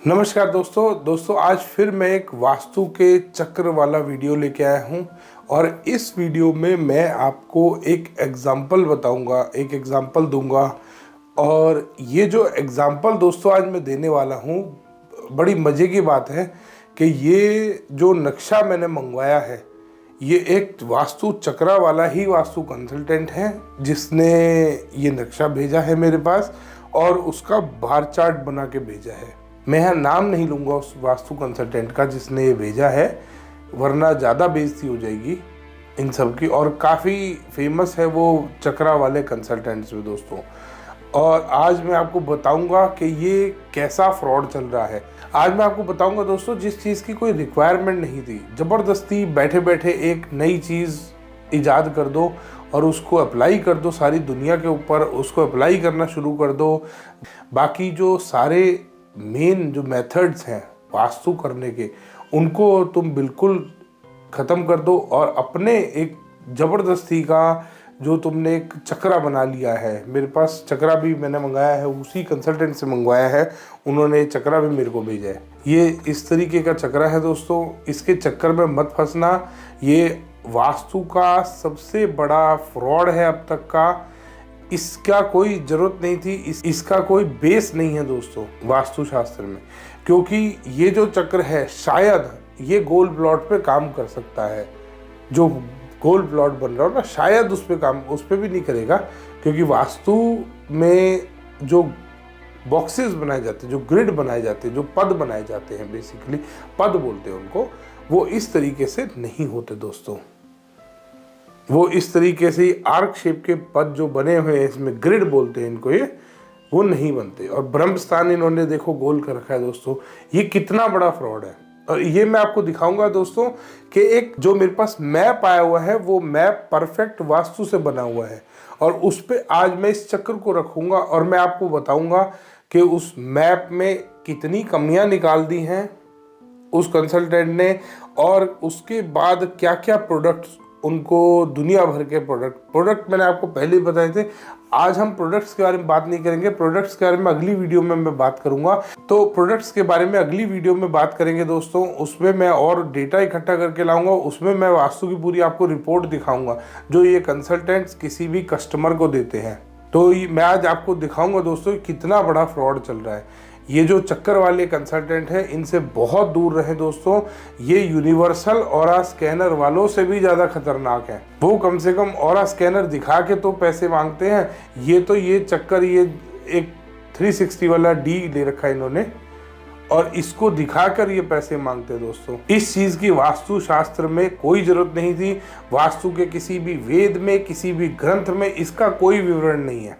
नमस्कार दोस्तों आज फिर मैं एक वास्तु के चक्र वाला वीडियो लेके आया हूँ और इस वीडियो में मैं आपको एक एग्जाम्पल बताऊंगा, एक एग्जाम्पल दूंगा। और ये जो एग्जाम्पल दोस्तों आज मैं देने वाला हूँ, बड़ी मज़े की बात है कि ये जो नक्शा मैंने मंगवाया है ये एक वास्तु चक्रा वाला ही वास्तु कंसल्टेंट है जिसने ये नक्शा भेजा है मेरे पास और उसका बार चार्ट बना के भेजा है। मैं यहाँ नाम नहीं लूँगा उस वास्तु कंसल्टेंट का जिसने ये भेजा है, वरना ज़्यादा बेइज्जती हो जाएगी इन सब की। और काफ़ी फेमस है वो चक्रा वाले कंसल्टेंट्स में दोस्तों। और आज मैं आपको बताऊंगा कि ये कैसा फ्रॉड चल रहा है। आज मैं आपको बताऊंगा दोस्तों जिस चीज़ की कोई रिक्वायरमेंट नहीं थी, ज़बरदस्ती बैठे बैठे एक नई चीज़ ईजाद कर दो और उसको अप्लाई कर दो सारी दुनिया के ऊपर, उसको अप्लाई करना शुरू कर दो। बाकी जो सारे मेन जो मेथड्स हैं वास्तु करने के, उनको तुम बिल्कुल ख़त्म कर दो और अपने एक ज़बरदस्ती का जो तुमने एक चक्रा बना लिया है। मेरे पास चक्रा भी मैंने मंगाया है, उसी कंसल्टेंट से मंगवाया है, उन्होंने चक्रा भी मेरे को भेजा है। ये इस तरीके का चक्रा है दोस्तों, इसके चक्कर में मत फंसना। ये वास्तु का सबसे बड़ा फ्रॉड है अब तक का। इसका कोई ज़रूरत नहीं थी, इसका कोई बेस नहीं है दोस्तों वास्तु शास्त्र में, क्योंकि ये जो चक्र है शायद ये गोल प्लॉट पे काम कर सकता है। जो गोल प्लॉट बन रहा हो ना, शायद उस पर भी नहीं करेगा, क्योंकि वास्तु में जो बॉक्सेस बनाए जाते हैं, जो ग्रिड बनाए जाते हैं, जो पद बनाए जाते हैं, बेसिकली पद बोलते हैं उनको, वो इस तरीके से नहीं होते दोस्तों। वो इस तरीके से आर्क शेप के पद जो बने हुए हैं, इसमें ग्रिड बोलते हैं इनको, ये वो नहीं बनते। और ब्रह्म स्थान इन्होंने देखो गोल कर रखा है दोस्तों। ये कितना बड़ा फ्रॉड है। और ये मैं आपको दिखाऊंगा दोस्तों कि एक जो मेरे पास मैप आया हुआ है, वो मैप परफेक्ट वास्तु से बना हुआ है और उस पर आज मैं इस चक्र को रखूंगा और मैं आपको बताऊंगा कि उस मैप में कितनी कमियां निकाल दी हैं उस कंसल्टेंट ने, और उसके बाद क्या क्या प्रोडक्ट्स उनको, दुनिया भर के प्रोडक्ट मैंने आपको पहले ही बताए थे। आज हम प्रोडक्ट्स के बारे में बात नहीं करेंगे, प्रोडक्ट्स के बारे में अगली वीडियो में मैं बात करूंगा। तो प्रोडक्ट्स के बारे में अगली वीडियो में बात करेंगे दोस्तों। उसमें मैं और डेटा इकट्ठा करके लाऊंगा, उसमें मैं वास्तु की पूरी आपको रिपोर्ट दिखाऊंगा जो ये कंसल्टेंट्स किसी भी कस्टमर को देते हैं। तो मैं आज आपको दिखाऊंगा दोस्तों कितना बड़ा फ्रॉड चल रहा है। ये जो चक्कर वाले कंसल्टेंट हैं, इनसे बहुत दूर रहें दोस्तों। ये यूनिवर्सल ऑरा स्कैनर वालों से भी ज़्यादा खतरनाक है। वो कम से कम ऑरा स्कैनर दिखा के तो पैसे मांगते हैं, ये चक्कर, ये एक 360 वाला डी ले रखा है इन्होंने और इसको दिखाकर ये पैसे मांगते हैं दोस्तों। इस चीज़ की वास्तु शास्त्र में कोई ज़रूरत नहीं थी। वास्तु के किसी भी वेद में, किसी भी ग्रंथ में इसका कोई विवरण नहीं है,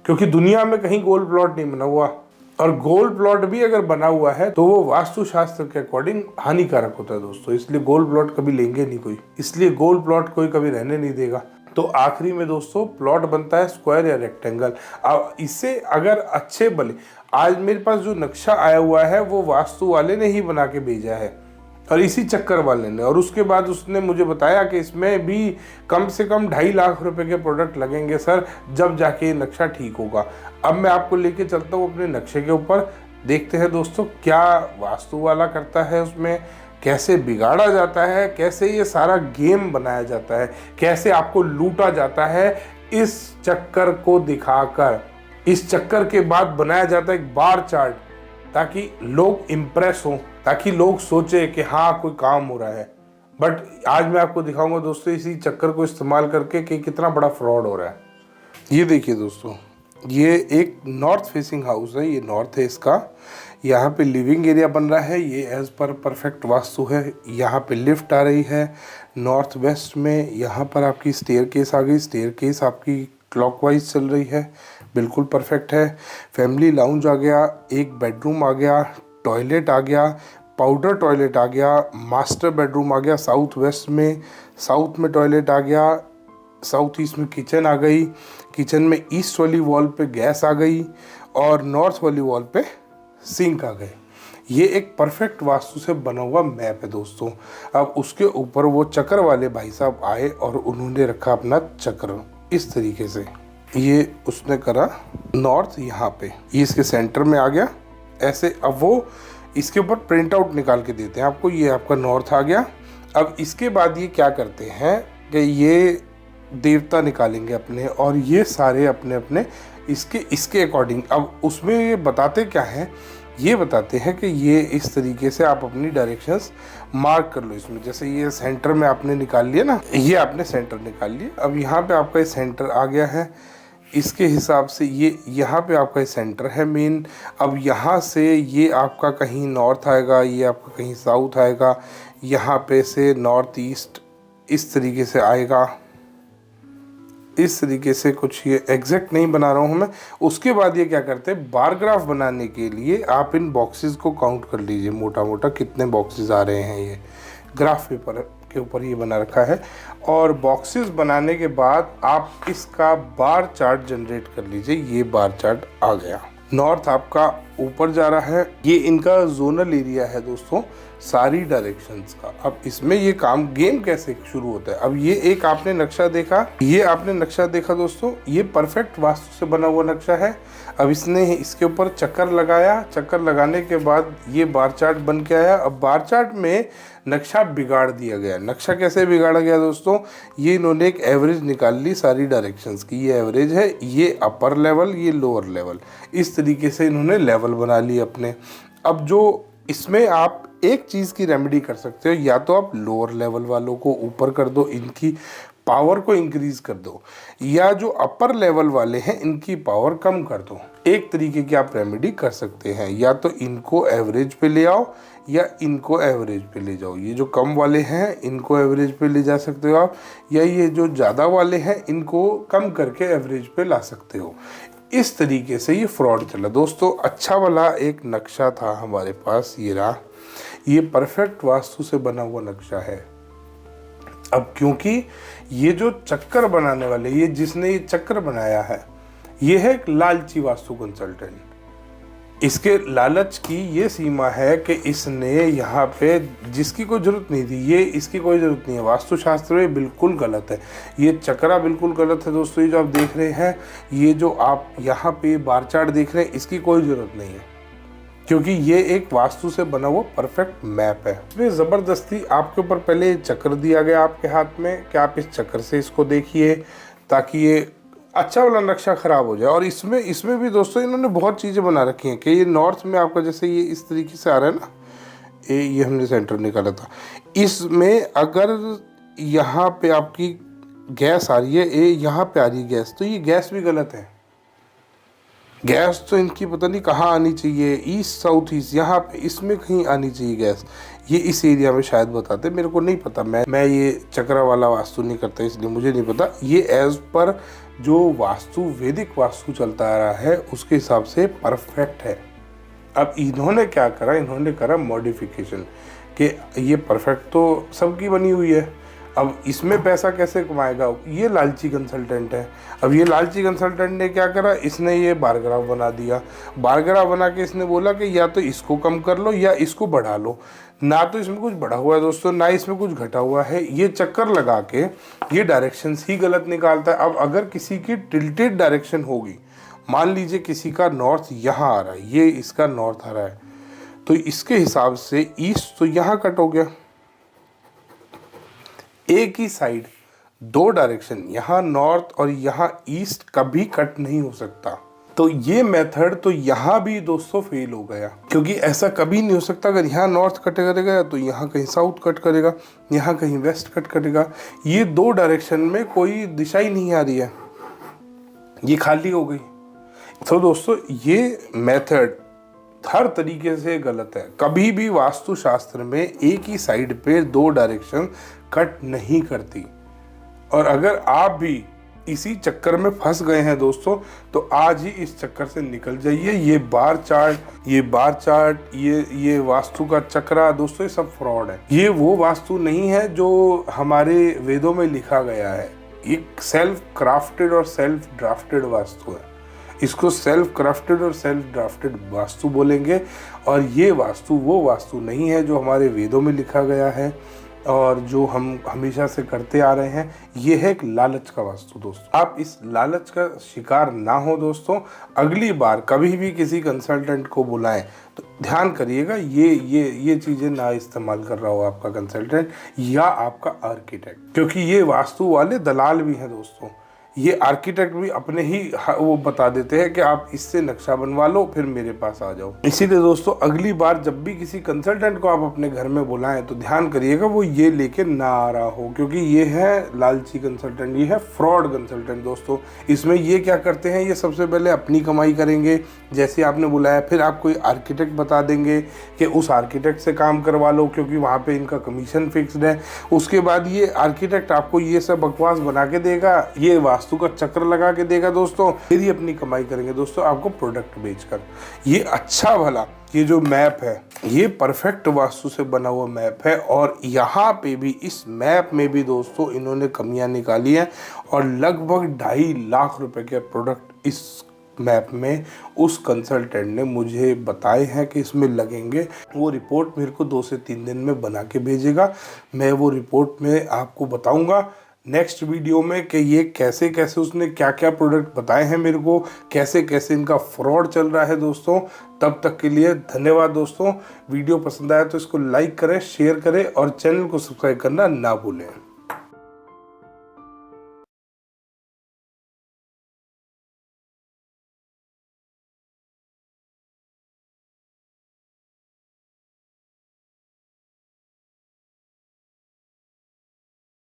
क्योंकि दुनिया में कहीं गोल प्लॉट नहीं बना हुआ। और गोल प्लॉट भी अगर बना हुआ है तो वो वास्तु शास्त्र के अकॉर्डिंग हानिकारक होता है दोस्तों। इसलिए गोल प्लॉट कभी लेंगे नहीं कोई, इसलिए गोल प्लॉट कोई कभी रहने नहीं देगा। तो आखिरी में दोस्तों प्लॉट बनता है स्क्वायर या रेक्टेंगल। अब इससे अगर अच्छे भले, आज मेरे पास जो नक्शा आया हुआ है वो वास्तु वाले ने ही बना के भेजा है और इसी चक्कर वाले ने, और उसके बाद उसने मुझे बताया कि इसमें भी कम से कम 2.5 लाख रुपए के प्रोडक्ट लगेंगे सर, जब जाके ये नक्शा ठीक होगा। अब मैं आपको लेके चलता हूँ अपने नक्शे के ऊपर, देखते हैं दोस्तों क्या वास्तु वाला करता है, उसमें कैसे बिगाड़ा जाता है, कैसे ये सारा गेम बनाया जाता है, कैसे आपको लूटा जाता है इस चक्कर को दिखाकर। इस चक्कर के बाद बनाया जाता है एक बार चार्ट, ताकि लोग इम्प्रेस हों, ताकि लोग सोचे कि हाँ कोई काम हो रहा है। बट आज मैं आपको दिखाऊंगा दोस्तों इसी चक्कर को इस्तेमाल करके कि कितना बड़ा फ्रॉड हो रहा है। ये देखिए दोस्तों, ये एक नॉर्थ फेसिंग हाउस है, ये नॉर्थ है इसका। यहाँ पे लिविंग एरिया बन रहा है, ये एज पर परफेक्ट वास्तु है। यहाँ पे लिफ्ट आ रही है नॉर्थ वेस्ट में। यहाँ पर आपकी स्टेयरकेस आ गई, स्टेयरकेस आपकी क्लॉकवाइज चल रही है, बिल्कुल परफेक्ट है। फैमिली लाउंज आ गया, एक बेडरूम आ गया, टॉयलेट आ गया, पाउडर टॉयलेट आ गया, मास्टर बेडरूम आ गया साउथ वेस्ट में, साउथ में टॉयलेट आ गया, साउथ ईस्ट में किचन आ गई, किचन में ईस्ट वाली वॉल पे गैस आ गई और नॉर्थ वाली वॉल पे सिंक आ गए। ये एक परफेक्ट वास्तु से बना हुआ मैप है दोस्तों। अब उसके ऊपर वो चक्र वाले भाई साहब आए और उन्होंने रखा अपना चक्र इस तरीके से। ये उसने करा नॉर्थ, यहाँ पे ये इसके सेंटर में आ गया ऐसे। अब वो इसके ऊपर प्रिंट आउट निकाल के देते हैं आपको। ये आपका नॉर्थ आ गया। अब इसके बाद ये क्या करते हैं कि ये देवता निकालेंगे अपने, और ये सारे अपने अपने इसके अकॉर्डिंग। अब उसमें ये बताते क्या हैं, ये बताते हैं कि ये इस तरीके से आप अपनी डायरेक्शंस मार्क कर लो इसमें। जैसे ये सेंटर में आपने निकाल लिया ना, ये आपने सेंटर निकाल लिया। अब यहाँ पे आपका ये सेंटर आ गया है। इसके हिसाब से ये यहाँ पे आपका ये सेंटर है मेन। अब यहाँ से ये आपका कहीं नॉर्थ आएगा, ये आपका कहीं साउथ आएगा, यहाँ पे से नॉर्थ ईस्ट इस तरीके से आएगा। इस तरीके से कुछ, ये एग्जैक्ट नहीं बना रहा हूँ मैं। उसके बाद ये क्या करते हैं, बार ग्राफ बनाने के लिए आप इन बॉक्सेस को काउंट कर लीजिए मोटा मोटा कितने बॉक्सेस आ रहे हैं। ये ग्राफ पेपर के ऊपर ये बना रखा है। और बॉक्सेस बनाने के बाद आप इसका बार चार्ट जनरेट कर लीजिए। ये बार चार्ट आ गया। नॉर्थ आपका ऊपर जा रहा है। ये इनका जोनल एरिया है दोस्तों, सारी डायरेक्शंस का। अब इसमें ये काम, गेम कैसे शुरू होता है। अब ये एक आपने नक्शा देखा, ये आपने नक्शा देखा दोस्तों, ये परफेक्ट वास्तु से बना हुआ नक्शा है। अब इसने इसके ऊपर चक्कर लगाया, चक्कर लगाने के बाद ये बार चार्ट बन के आया। अब बार चार्ट में नक्शा बिगाड़ दिया गया। नक्शा कैसे बिगाड़ा गया दोस्तों, ये इन्होंने एक एवरेज निकाल ली सारी डायरेक्शंस की। ये एवरेज है, ये अपर लेवल, ये लोअर लेवल, इस तरीके से इन्होंने लेवल बना लिए अपने। अब जो इसमें आप एक चीज़ की रेमेडी कर सकते हो, या तो आप लोअर लेवल वालों को ऊपर कर दो, इनकी पावर को इंक्रीज कर दो, या जो अपर लेवल वाले हैं इनकी पावर कम कर दो। एक तरीके की आप रेमेडी कर सकते हैं, या तो इनको एवरेज पे ले आओ या इनको एवरेज पे ले जाओ। ये जो कम वाले हैं इनको एवरेज पे ले जा सकते हो आप, या ये जो ज़्यादा वाले हैं इनको कम करके एवरेज पे ला सकते हो। इस तरीके से ये फ्रॉड चला दोस्तों। अच्छा वाला एक नक्शा था हमारे पास, ये रहा। ये परफेक्ट वास्तु से बना हुआ नक्शा है। अब क्योंकि ये जो चक्कर बनाने वाले, ये जिसने ये चक्कर बनाया है, ये है एक लालची वास्तु कंसल्टेंट। इसके लालच की ये सीमा है कि इसने यहाँ पे जिसकी कोई जरूरत नहीं थी, ये इसकी कोई जरूरत नहीं है। वास्तुशास्त्र में बिल्कुल गलत है, ये चक्रा बिल्कुल गलत है दोस्तों। ये जो आप देख रहे हैं, ये जो आप यहाँ पे बार चार्ट देख रहे हैं, इसकी कोई जरूरत नहीं है, क्योंकि ये एक वास्तु से बना हुआ परफेक्ट मैप है। इसमें ज़बरदस्ती आपके ऊपर पहले चक्र दिया गया आपके हाथ में कि आप इस चक्र से इसको देखिए, ताकि ये अच्छा वाला नक्शा ख़राब हो जाए। और इसमें भी दोस्तों इन्होंने बहुत चीज़ें बना रखी हैं कि ये नॉर्थ में आपका, जैसे ये इस तरीके से आ रहा है ना, ये हमने सेंटर निकाला था। इसमें अगर यहाँ पे आपकी गैस आ रही है, यहाँ पे आ रही है गैस, तो ये गैस भी गलत है। गैस तो इनकी पता नहीं कहाँ आनी चाहिए, ईस्ट साउथ ईस्ट, यहाँ पे इसमें कहीं आनी चाहिए गैस। ये इस एरिया में शायद बताते, मेरे को नहीं पता। मैं ये चक्रा वाला वास्तु नहीं करता, इसलिए मुझे नहीं पता। ये एज पर जो वास्तु, वैदिक वास्तु चलता आ रहा है, उसके हिसाब से परफेक्ट है। अब इन्होंने क्या करा, इन्होंने करा मॉडिफिकेशन कि ये परफेक्ट तो सबकी बनी हुई है, अब इसमें पैसा कैसे कमाएगा। ये लालची कंसल्टेंट है। अब ये लालची कंसल्टेंट ने क्या करा, इसने ये बार ग्राफ बना दिया। बार ग्राफ बना के इसने बोला कि या तो इसको कम कर लो या इसको बढ़ा लो। ना तो इसमें कुछ बढ़ा हुआ है दोस्तों, ना इसमें कुछ घटा हुआ है। ये चक्कर लगा के ये डायरेक्शंस ही गलत निकालता है। अब अगर किसी की टिल्टेड डायरेक्शन होगी, मान लीजिए किसी का नॉर्थ यहाँ आ रहा है, ये इसका नॉर्थ आ रहा है, तो इसके हिसाब से ईस्ट तो यहाँ कट हो गया। एक ही साइड दो डायरेक्शन, यहाँ नॉर्थ और यहाँ ईस्ट, कभी कट नहीं हो सकता। तो ये मेथड तो यहाँ भी दोस्तों फेल हो गया, क्योंकि ऐसा कभी नहीं हो सकता। अगर यहाँ नॉर्थ कट करेगा तो यहाँ कहीं साउथ कट करेगा, यहाँ कहीं वेस्ट कट करेगा। ये दो डायरेक्शन में कोई दिशा ही नहीं आ रही है, ये खाली हो गई। तो दोस्तों ये मेथड हर तरीके से गलत है। कभी भी वास्तुशास्त्र में एक ही साइड पे दो डायरेक्शन कट नहीं करती। और अगर आप भी इसी चक्कर में फंस गए हैं दोस्तों, तो आज ही इस चक्कर से निकल जाइए। ये बार चार्ट, ये वास्तु का चक्रा दोस्तों, ये सब फ्रॉड है। ये वो वास्तु नहीं है जो हमारे वेदों में लिखा गया है। एक सेल्फ क्राफ्टेड और सेल्फ ड्राफ्टेड वास्तु है। इसको सेल्फ क्राफ्टेड और सेल्फ ड्राफ्टेड वास्तु बोलेंगे। और ये वास्तु वो वास्तु नहीं है जो हमारे वेदों में लिखा गया है। और जो हम हमेशा से करते आ रहे हैं, ये है एक लालच का वास्तु दोस्तों। आप इस लालच का शिकार ना हो दोस्तों। अगली बार कभी भी किसी कंसल्टेंट को बुलाएं तो ध्यान करिएगा ये चीज़ें ना इस्तेमाल कर रहा हो आपका कंसल्टेंट या आपका आर्किटेक्ट, क्योंकि ये वास्तु वाले दलाल भी हैं दोस्तों। ये आर्किटेक्ट भी अपने ही वो बता देते हैं कि आप इससे नक्शा बनवा लो फिर मेरे पास आ जाओ। इसीलिए दोस्तों अगली बार जब भी किसी कंसल्टेंट को आप अपने घर में बुलाएं तो ध्यान करिएगा वो ये लेके ना आ रहा हो, क्योंकि ये है लालची कंसल्टेंट, ये है फ्रॉड कंसल्टेंट दोस्तों। इसमें ये क्या करते हैं, ये सबसे पहले अपनी कमाई करेंगे, जैसे आपने बुलाया फिर आप कोई आर्किटेक्ट बता देंगे कि उस आर्किटेक्ट से काम करवा लो क्योंकि वहाँ पे इनका कमीशन फिक्स्ड है। उसके बाद ये आर्किटेक्ट आपको ये सब बकवास बना के देगा, ये वास्तु का चक्र लगा के देगा दोस्तों, फिर ही अपनी कमाई करेंगे दोस्तों आपको प्रोडक्ट बेचकर। ये अच्छा भला ये जो मैप है ये परफेक्ट वास्तु से बना हुआ मैप है, और यहाँ पे भी इस मैप में भी दोस्तों इन्होंने कमियां निकाली हैं, और लगभग 2.5 लाख रुपए के प्रोडक्ट इस मैप में उस कंसल्टेंट ने मुझे बताए हैं कि इसमें लगेंगे। वो रिपोर्ट मेरे को 2 से 3 दिन में बना के भेजेगा। मैं वो रिपोर्ट में आपको बताऊंगा नेक्स्ट वीडियो में कि ये कैसे कैसे उसने क्या क्या प्रोडक्ट बताए हैं मेरे को, कैसे कैसे इनका फ्रॉड चल रहा है दोस्तों। तब तक के लिए धन्यवाद दोस्तों। वीडियो पसंद आया तो इसको लाइक करें, शेयर करें और चैनल को सब्सक्राइब करना ना भूलें।